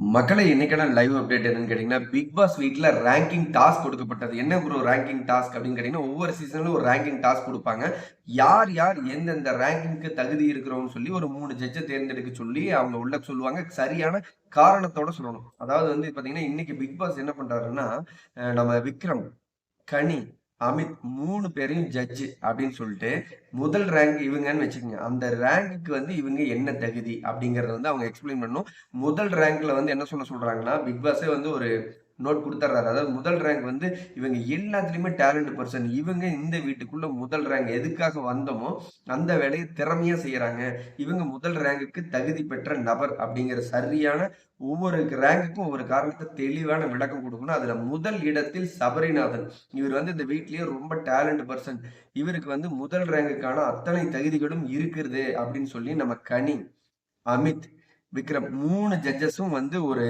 மக்களை இன்னைக்கான live update என்னன்னு கேட்டீங்கன்னா, பிக் பாஸ் வீட்ல ரேங்கிங் டாஸ்க் கொடுக்கப்பட்டது. என்ன ப்ரோ ரேங்கிங் டாஸ்க் அப்படின்னு கேட்டீங்கன்னா, ஒவ்வொரு சீசன்ல ஒரு ரேங்கிங் டாஸ்க் குடுப்பாங்க. யார் யார் எந்தெந்த ரேங்கிங்க்கு தகுதி இருக்கிறோம்னு சொல்லி ஒரு 3 ஜட்ஜ தேர்ந்தெடுக்க சொல்லி அவங்க உள்ள சொல்லுவாங்க. சரியான காரணத்தோட சொல்லணும். அதாவது வந்து பார்த்தீங்கன்னா, இன்னைக்கு பிக் பாஸ் என்ன பண்றாருன்னா, நம்ம விக்ரம், கனி, அமித் 3 பேரையும் ஜட்ஜ் அப்படின்னு சொல்லிட்டு, முதல் ரேங்க் இவங்கன்னு வச்சுக்கங்க. அந்த ரேங்க்குக்கு வந்து இவங்க என்ன தகுதி அப்படிங்கிறத வந்து அவங்க எக்ஸ்பிளைன் பண்ணணும். முதல் ரேங்க்ல வந்து என்ன சொல்றாங்கன்னா, பிக் பாஸே வந்து ஒரு நோட் குடுத்துர்றாரு. அதாவது முதல் ரேங்க் வந்து இவங்க எல்லாத்துலயுமே டேலண்ட் பெர்சன். இவங்க இந்த வீட்டுக்குள்ள முதல் ரேங்க் எதுக்காக வந்தோமோ, அந்த வேலைய திறமையா செய்றாங்க. இவங்க முதல் ரேங்குக்கு தகுதி பெற்ற நபர் அப்படிங்கிற சரியான ஒவ்வொரு ரேங்குக்கும் ஒவ்வொரு காரணத்த தெளிவான விளக்கம் குடுக்கணும். அதுல முதல் இடத்தில் சபரிநாதன். இவர் வந்து இந்த வீட்லயே ரொம்ப டேலண்ட் பெர்சன். இவருக்கு வந்து முதல் ரேங்குக்கான அத்தனை தகுதிகளும் இருக்கிறது அப்படின்னு சொல்லி நம்ம கனி, அமித், விக்ரம் 3 ஜட்ஜஸும் வந்து ஒரு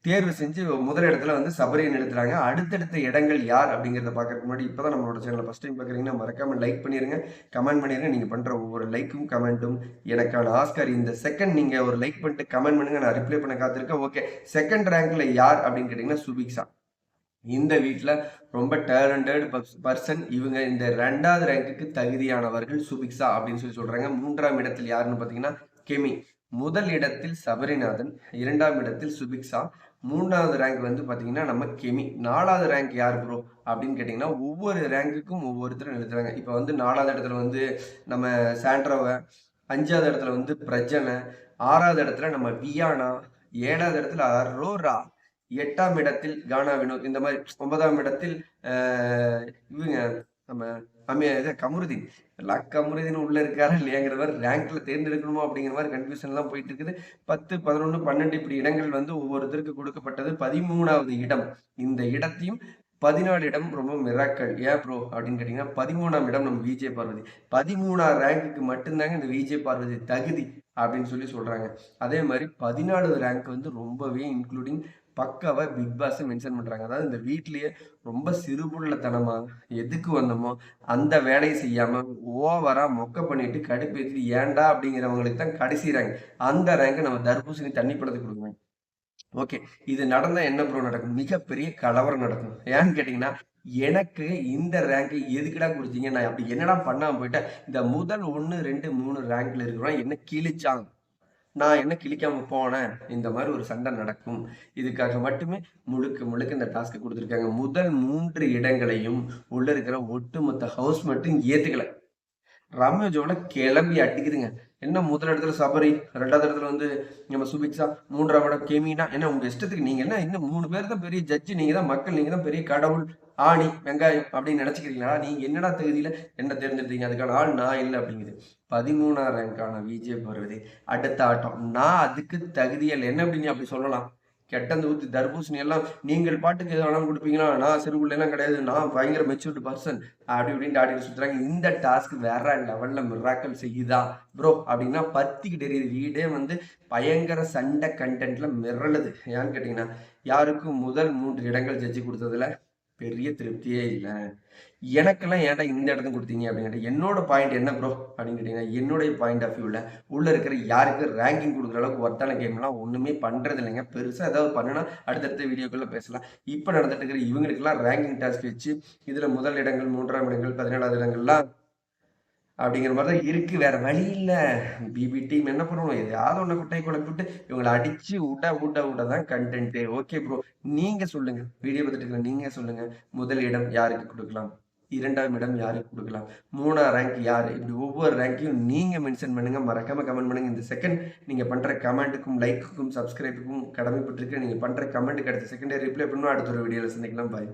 தேர்வு செஞ்சு முதல் இடத்துல வந்து சபரியை நிறுத்துறாங்க. அடுத்தடுத்த இடங்கள் யார் அப்படிங்கிறத பார்க்கறதுக்கு முன்னாடி இப்பதான் நம்மளோட சேனலை ஃபர்ஸ்ட் டைம் பார்க்குறீங்கன்னா மறக்காம லைக் பண்ணிருங்க, கமெண்ட் பண்ணிருங்க. நீங்க பண்ற ஒவ்வொரு லைக்கும் கமெண்ட்டும் எனக்கான ஆஸ்கார். இந்த செகண்ட் நீங்க ஒரு லைக் பண்ணிட்டு கமெண்ட் பண்ணுங்க, நான் ரிப்ளை பண்ண காத்திருக்கேன். ஓகே, செகண்ட் ரேங்க்ல யார் அப்படின்னு கேட்டீங்கன்னா சுபிக்ஷா. இந்த வீட்ல ரொம்ப டேலண்டட் பர்சன். இவங்க இந்த 2வது ரேங்க்குக்கு தகுதியானவர்கள் சுபிக்ஷா அப்படின்னு சொல்றாங்க. 3ஆம் இடத்தில் யாருன்னு பார்த்தீங்கன்னா கெமி. முதல் இடத்தில் சபரிநாதன், 2ஆம் இடத்தில் சுபிக்ஷா, 3வது ரேங்க் வந்து பார்த்தீங்கன்னா நம்ம கெமி. 4வது ரேங்க் யார் ப்ரோ அப்படின்னு கேட்டீங்கன்னா, ஒவ்வொரு ரேங்க்குக்கும் ஒவ்வொருத்தரும் நிறுத்துறாங்க. இப்ப வந்து 4வது இடத்துல வந்து நம்ம சாண்ட்ராவ, 5வது இடத்துல வந்து பிரஜன, 6வது இடத்துல நம்ம வியானா, 7வது இடத்துல அரோரா, 8ஆம் இடத்தில் கானா வினோத். இந்த மாரி 9ஆம் இடத்தில் அ இவங்க நம்ம இது கமருதீன். எல்லாம் கமருதீன் உள்ள இருக்காரா இல்லையாங்கிற மாரி ரேங்க்ல தேர்ந்தெடுக்கணுமா அப்படிங்கிற மாரி கன்ஃப்யூஷன்லாம் போயிட்டு இருக்குது. 10, 11, 12 இப்படி இடங்கள் வந்து ஒவ்வொருத்தருக்கு கொடுக்கப்பட்டது. 13வது இடம். இந்த இடத்தையும் 14 இடம் ரொம்ப மிராக்கிள். ஏன் ப்ரோ அப்படின்னு கேட்டீங்கன்னா, 13ஆம் இடம் நம்ம விஜே பார்வதி. 13ஆம் ரேங்க்குக்கு மட்டும் தாங்க இந்த விஜே பார்வதி தகுதி அப்படின்னு சொல்றாங்க. அதே மாரி 14வது ரேங்க் வந்து ரொம்பவே இன்க்ளூடிங் பக்காவா பிக் பாஸ் மென்ஷன் பண்றாங்க. அதாவது இந்த வீட்லயே ரொம்ப சிறுபுள்ளத்தனமா எதுக்கு வந்தோமோ அந்த வேலைய செய்யாம ஓவரா மொக்க பண்ணிட்டு கடுப்பேத்திட்டு ஏன்டா அப்படிங்கிறவங்களுக்கு தான் கடைசி ரேங்க். அந்த ரேங்க் நம்ம தர்பூசணி தண்ணி பழத்துக்கு குடுக்கணும். ஓகே. இது நடந்தா என்ன ப்ரோ நடக்கும்? மிகப்பெரிய கலவரம் நடக்கும். ஏன்னு கேட்டீங்கன்னா, எனக்கு இந்த ரேங்க் எதுக்குடா குடுத்தீங்க? நான் அப்படி என்னடா பண்ணாம போயிட்டேன்? இந்த முதல் 1, 2, 3 ரேங்க்ல இருக்கிறவன் என்ன கிழிச்சான். நான் என்ன கிழிக்காம போனேன். இந்த மாரி ஒரு சண்டை நடக்கும். இதுக்காக மட்டுமே முழுக்க முழுக்க இந்த டாஸ்க்க குடுத்துருக்காங்க. முதல் 3 இடங்களையும் உள்ள இருக்கிற ஒட்டுமொத்த ஹவுஸ்மேட்டும் ஏத்துக்கல. ரம்யா ஜோல கிளம்பி அடிக்குதுங்க. என்ன முதல் இடத்துல சபரி, 2வது இடத்துல வந்து நம்ம சுபிக்ஷா, 3ஆம் இடம் கெமினா, என்ன உங்க இஷ்டத்துக்கு நீங்க என்ன இன்னும் 3 பேர் தான் பெரிய ஜட்ஜ். நீங்க தான் மக்கள், நீங்க தான் பெரிய கடவுள், ஆணி, வெங்காயம் அப்படின்னு நினைச்சுக்கிறீங்களா? நீங்க என்னடா தகுதியில என்ன தேர்ந்தெடுத்தீங்க? அதுக்கான ஆள் நான் இல்ல அப்படிங்குது. 13ஆம் ரேங்க்கான விஜே பார்வதி அடுத்த ஆட்டம். நான் அதுக்கு தகுதியே இல்ல. என்ன அப்படி நீ அப்படி சொல்லலாம்? கெட்டந்து ஊத்தி தர்பூசணி எல்லாம் நீங்கள் பாட்டுக்கு எது வேணாலும் குடுப்பீங்களா? நான் சிறு புள்ளைலாம் கிடையாது. நான் பயங்கர மெச்சூர்ட் பர்சன். அப்படி இப்படின்னு ஆடிட்டு சுத்துறாங்க. இந்த டாஸ்க் வேற லெவல்ல மிராக்கிள் செய்யுதா ப்ரோ அப்படின்னா பத்திக்கிட்டு எரியுது. வீடே வந்து பயங்கர சண்டை கன்டென்ட்ல மிரளுது. ஏன்னு கேட்டீங்கன்னா, யாருக்கும் முதல் 3 இடங்கள் ஜட்ஜி குடுத்ததுல பெரிய திருப்தியே இல்ல. எனக்கெல்லாம் ஏன்டா இந்த இடத்த குடுத்தீங்க அப்படின்னு கேட்டா, என்னோட பாயிண்ட் என்ன ப்ரோ அப்படின்னு கேட்டீங்கன்னா, என்னுடைய பாயிண்ட் ஆஃப் வியூல உள்ள இருக்கிற யாருக்கு ரேங்கிங் குடுக்குற அளவுக்கு ஒர்த்தான கேம்லாம் ஒண்ணுமே பண்றது இல்லைங்க. பெருசா ஏதாவது பண்ணுனா அடுத்தடுத்த வீடியோக்குள்ள பேசலாம். இப்ப நடந்துட்டு இருக்கிற இவங்களுக்கெல்லாம் ரேங்கிங் டாஸ்க் வச்சு, இதுல முதல் இடங்கள், 3ஆம் இடங்கள், 17வது இடங்கள்லாம் அப்படிங்கிற மாரி தான் இருக்கு. வேற வழி இல்ல. பிபி டீம் என்ன பண்ணணும்? எதையாவது ஒண்ண குட்டைய குழப்பி விட்டு இவங்கள அடிச்சு உட தான் கன்டென்ட்டே. Okay bro. நீங்க சொல்லுங்க. வீடியோ பார்த்துட்டு இருக்கிற நீங்க சொல்லுங்க. முதல் இடம் யாருக்கு குடுக்கலாம்? 2ஆம் இடம் யாருக்கு குடுக்கலாம்? 3ஆம் ரேங்க் யாரு? இப்படி ஒவ்வொரு ரேங்க்கையும் நீங்க மென்ஷன் பண்ணுங்க. மறக்காம கமெண்ட் பண்ணுங்க. இந்த செகண்ட் நீங்க பண்ற கமெண்ட்டுக்கும், லைக்குக்கும், சப்ஸ்கிரைபுக்கும் கடமைப்பட்டிருக்கேன். நீங்க பண்ற கமெண்ட்டுக்கு அடுத்த செகண்டே ரிப்ளை பண்ணுவேன். அடுத்த ஒரு வீடியோல சந்திக்கலாம். பாய்.